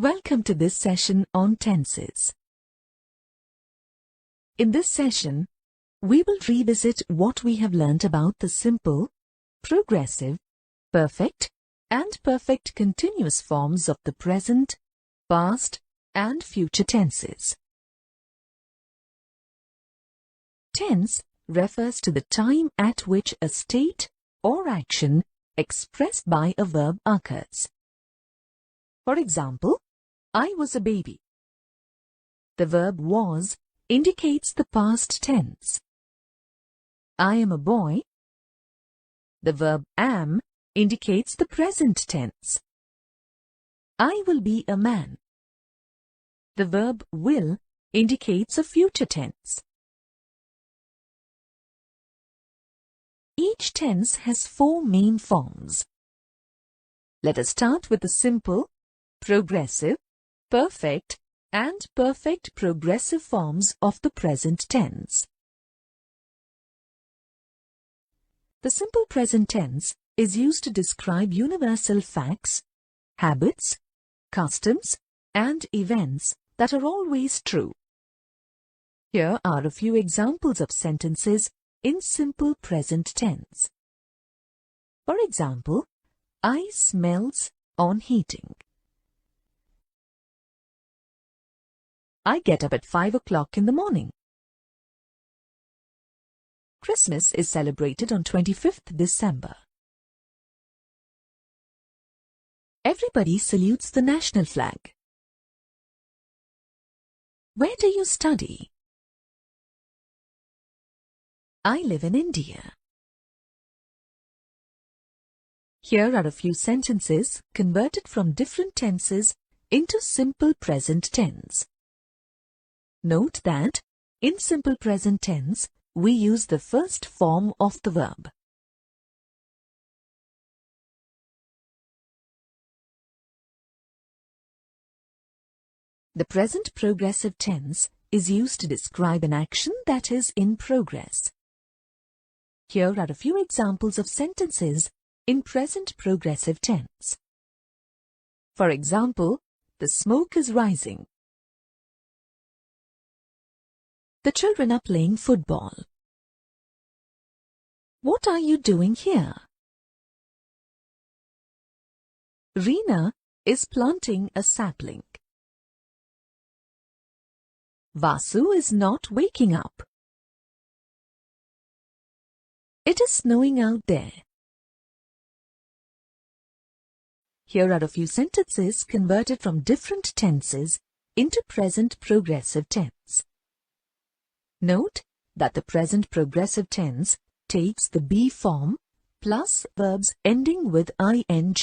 Welcome to this session on tenses. In this session, we will revisit what we have learnt about the simple, progressive, perfect, and perfect continuous forms of the present, past, and future tenses. Tense refers to the time at which a state or action expressed by a verb occurs. For example, I was a baby. The verb was indicates the past tense. I am a boy. The verb am indicates the present tense. I will be a man. The verb will indicates a future tense. Each tense has four main forms. Let us start with the simple, progressive, perfect, and perfect progressive forms of the present tense. The simple present tense is used to describe universal facts, habits, customs, and events that are always true. Here are a few examples of sentences in simple present tense. For example, I smells on heating. I get up at 5 o'clock in the morning. Christmas is celebrated on 25th December. Everybody salutes the national flag. Where do you study? I live in India. Here are a few sentences converted from different tenses into simple present tense. Note that, in simple present tense, we use the first form of the verb. The present progressive tense is used to describe an action that is in progress. Here are a few examples of sentences in present progressive tense. For example, the smoke is rising. The children are playing football. What are you doing here? Reena is planting a sapling. Vasu is not waking up. It is snowing out there. Here are a few sentences converted from different tenses into present progressive tense. Note that the present progressive tense takes the be form plus verbs ending with ing.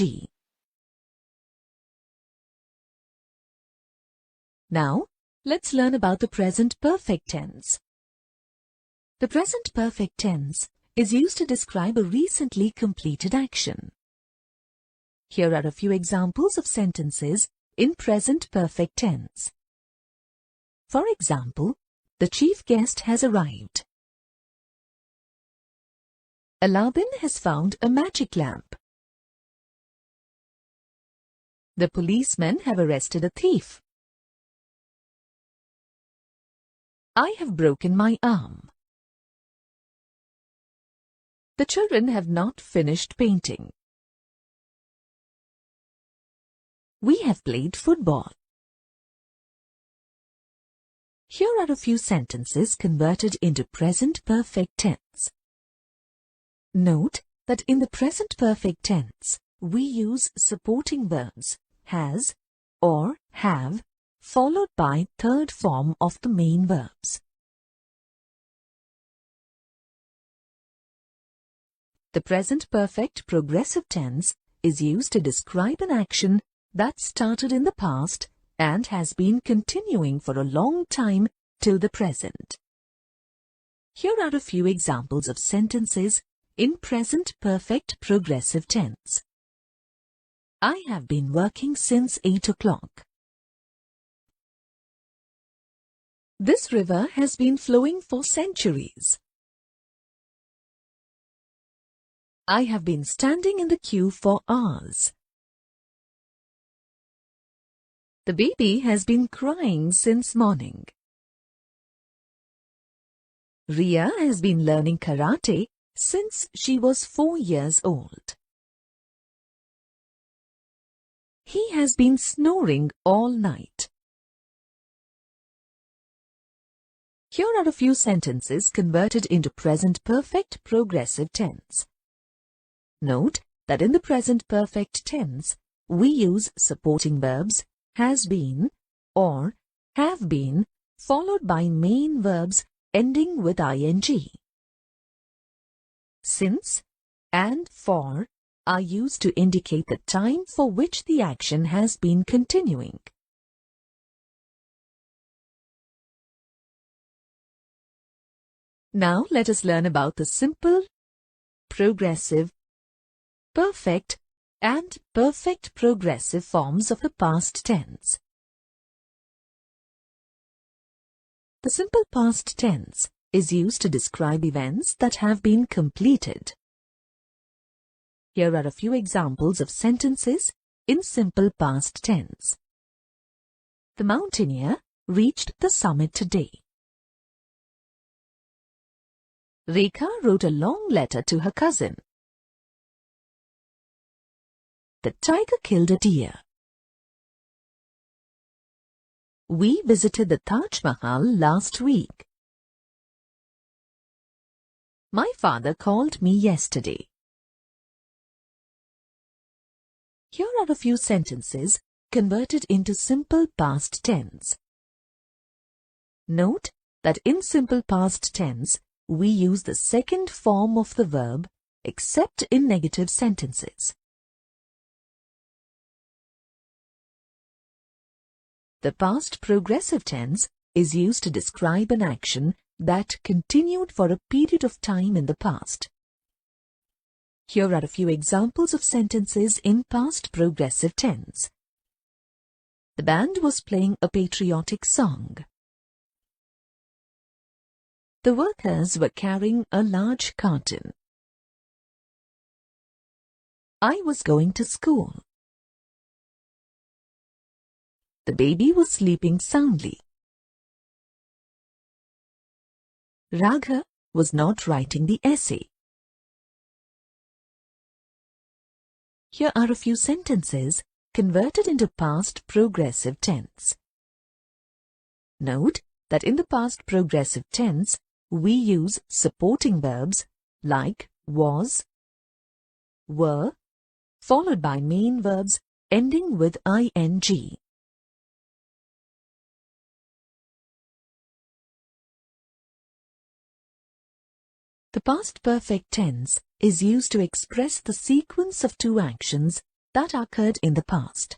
Now, let's learn about the present perfect tense. The present perfect tense is used to describe a recently completed action. Here are a few examples of sentences in present perfect tense. For example, the chief guest has arrived. Aladdin has found a magic lamp. The policemen have arrested a thief. I have broken my arm. The children have not finished painting. We have played football. Here are a few sentences converted into present perfect tense. Note that in the present perfect tense, we use supporting verbs has or have followed by third form of the main verbs. The present perfect progressive tense is used to describe an action that started in the past and has been continuing for a long time till the present. Here are a few examples of sentences in present perfect progressive tense. I have been working since 8 o'clock. This river has been flowing for centuries. I have been standing in the queue for hours. The baby has been crying since morning. Ria has been learning karate since she was 4 years old. He has been snoring all night. Here are a few sentences converted into present perfect progressive tense. Note that in the present perfect tense, we use supporting verbs has been or have been followed by main verbs ending with ing. Since and for are used to indicate the time for which the action has been continuing. Now let us learn about the simple, progressive, perfect and perfect progressive forms of the past tense. The simple past tense is used to describe events that have been completed. Here are a few examples of sentences in simple past tense. The mountaineer reached the summit today. Rekha wrote a long letter to her cousin. The tiger killed a deer. We visited the Taj Mahal last week. My father called me yesterday. Here are a few sentences converted into simple past tense. Note that in simple past tense, we use the second form of the verb except in negative sentences. The past progressive tense is used to describe an action that continued for a period of time in the past. Here are a few examples of sentences in past progressive tense. The band was playing a patriotic song. The workers were carrying a large carton. I was going to school. The baby was sleeping soundly. Raghav was not writing the essay. Here are a few sentences converted into past progressive tense. Note that in the past progressive tense, we use supporting verbs like was, were, followed by main verbs ending with ing. The past perfect tense is used to express the sequence of two actions that occurred in the past.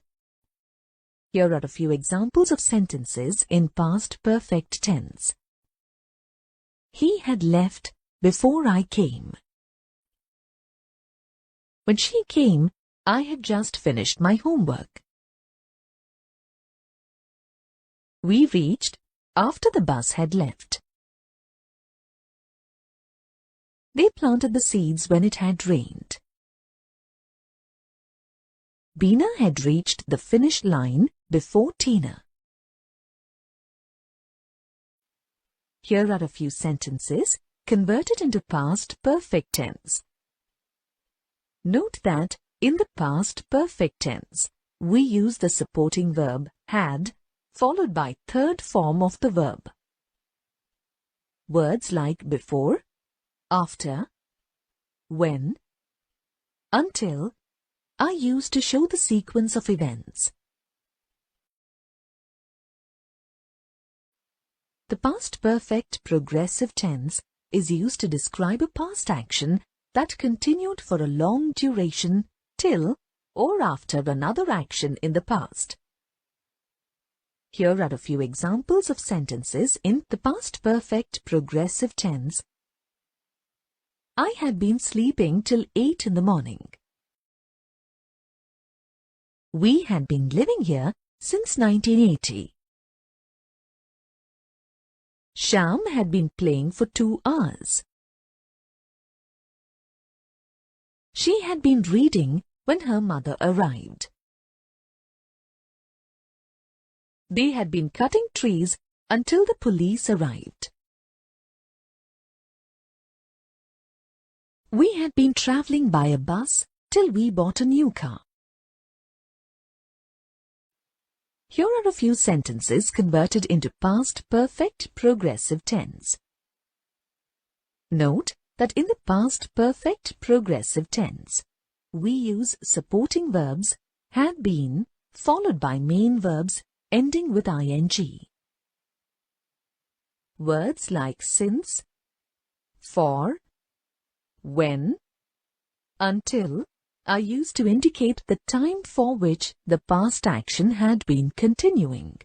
Here are a few examples of sentences in past perfect tense. He had left before I came. When she came, I had just finished my homework. We reached after the bus had left. They planted the seeds when it had rained. Beena had reached the finish line before Tina. Here are a few sentences converted into past perfect tense. Note that in the past perfect tense, we use the supporting verb had followed by third form of the verb. Words like before, after, when, until are used to show the sequence of events. The past perfect progressive tense is used to describe a past action that continued for a long duration till or after another action in the past. Here are a few examples of sentences in the past perfect progressive tense. I had been sleeping till 8 in the morning. We had been living here since 1980. Shyam had been playing for 2 hours. She had been reading when her mother arrived. They had been cutting trees until the police arrived. We had been traveling by a bus till we bought a new car. Here are a few sentences converted into past perfect progressive tense. Note that in the past perfect progressive tense, we use supporting verbs had been followed by main verbs ending with ing. Words like since, for, when, until are used to indicate the time for which the past action had been continuing.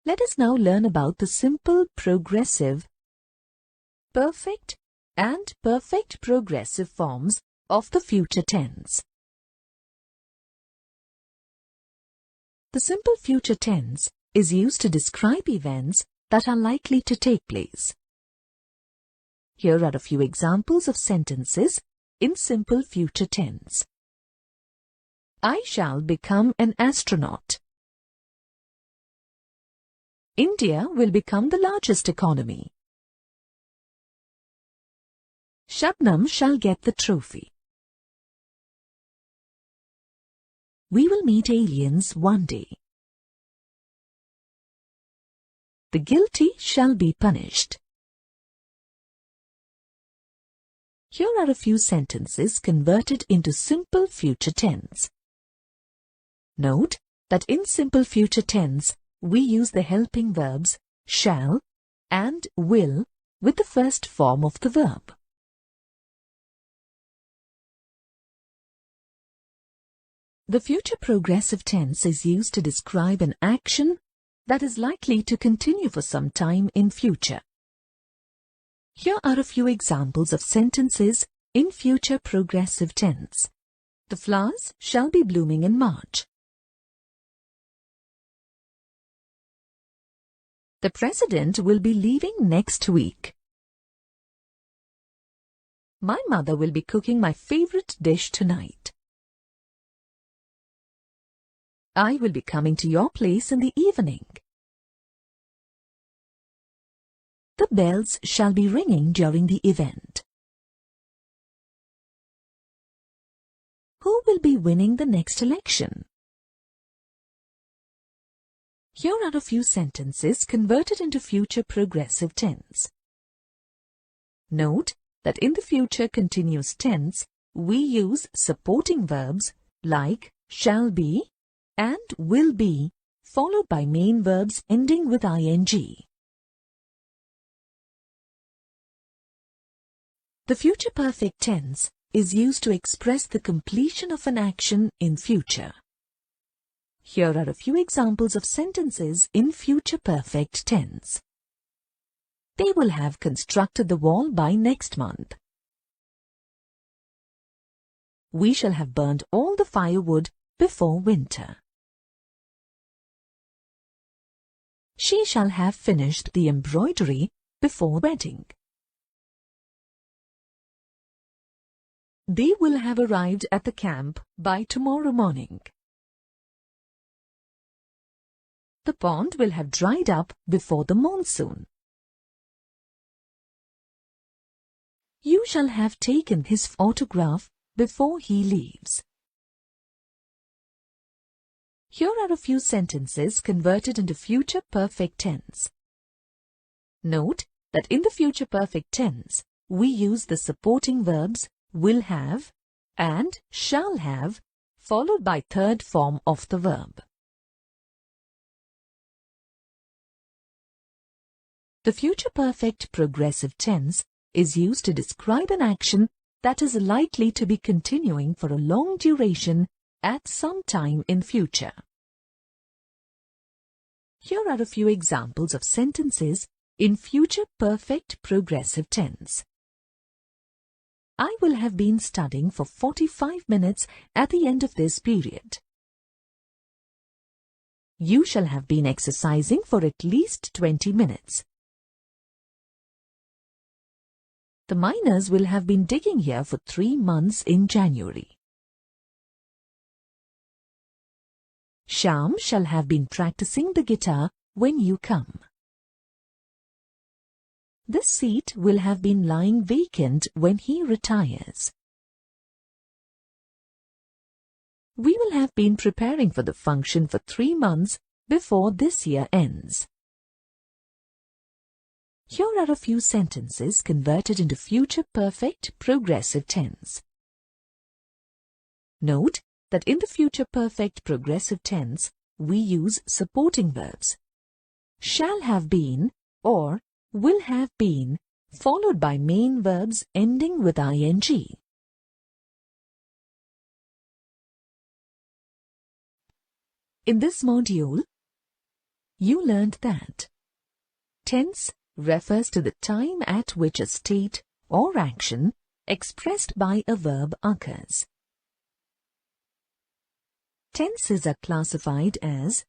Let us now learn about the simple progressive, perfect and perfect progressive forms of the future tense. The simple future tense is used to describe events that are likely to take place. Here are a few examples of sentences in simple future tense. I shall become an astronaut. India will become the largest economy. Shabnam shall get the trophy. We will meet aliens one day. The guilty shall be punished. Here are a few sentences converted into simple future tense. Note that in simple future tense, we use the helping verbs shall and will with the first form of the verb. The future progressive tense is used to describe an action that is likely to continue for some time in future. Here are a few examples of sentences in future progressive tense. The flowers shall be blooming in March. The president will be leaving next week. My mother will be cooking my favorite dish tonight. I will be coming to your place in the evening. The bells shall be ringing during the event. Who will be winning the next election? Here are a few sentences converted into future progressive tense. Note that in the future continuous tense, we use supporting verbs like shall be and will be, followed by main verbs ending with ing. The future perfect tense is used to express the completion of an action in future. Here are a few examples of sentences in future perfect tense. They will have constructed the wall by next month. We shall have burned all the firewood before winter. She shall have finished the embroidery before wedding. They will have arrived at the camp by tomorrow morning. The pond will have dried up before the monsoon. You shall have taken his autograph before he leaves. Here are a few sentences converted into future perfect tense. Note that in the future perfect tense, we use the supporting verbs will have and shall have, followed by third form of the verb. The future perfect progressive tense is used to describe an action that is likely to be continuing for a long duration at some time in future. Here are a few examples of sentences in future perfect progressive tense. I will have been studying for 45 minutes at the end of this period. You shall have been exercising for at least 20 minutes. The miners will have been digging here for 3 months in January. Shyam shall have been practicing the guitar when you come. This seat will have been lying vacant when he retires. We will have been preparing for the function for 3 months before this year ends. Here are a few sentences converted into future perfect progressive tense. Note that in the future perfect progressive tense, we use supporting verbs. Shall have been or will have been, followed by main verbs ending with ing. In this module, you learned that tense refers to the time at which a state or action expressed by a verb occurs. Tenses are classified as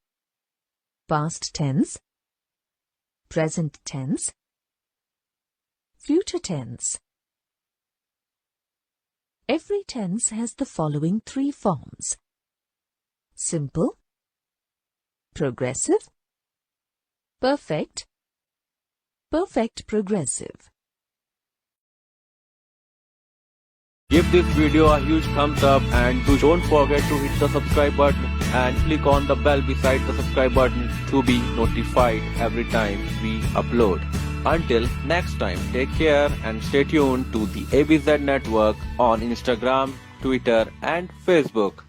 past tense, present tense, future tense. Every tense has the following 3 forms: simple, progressive, perfect, perfect progressive. Give this video a huge thumbs up and don't forget to hit the subscribe button and click on the bell beside the subscribe button to be notified every time we upload. Until next time, take care and stay tuned to the ABZ Network on Instagram, Twitter and Facebook.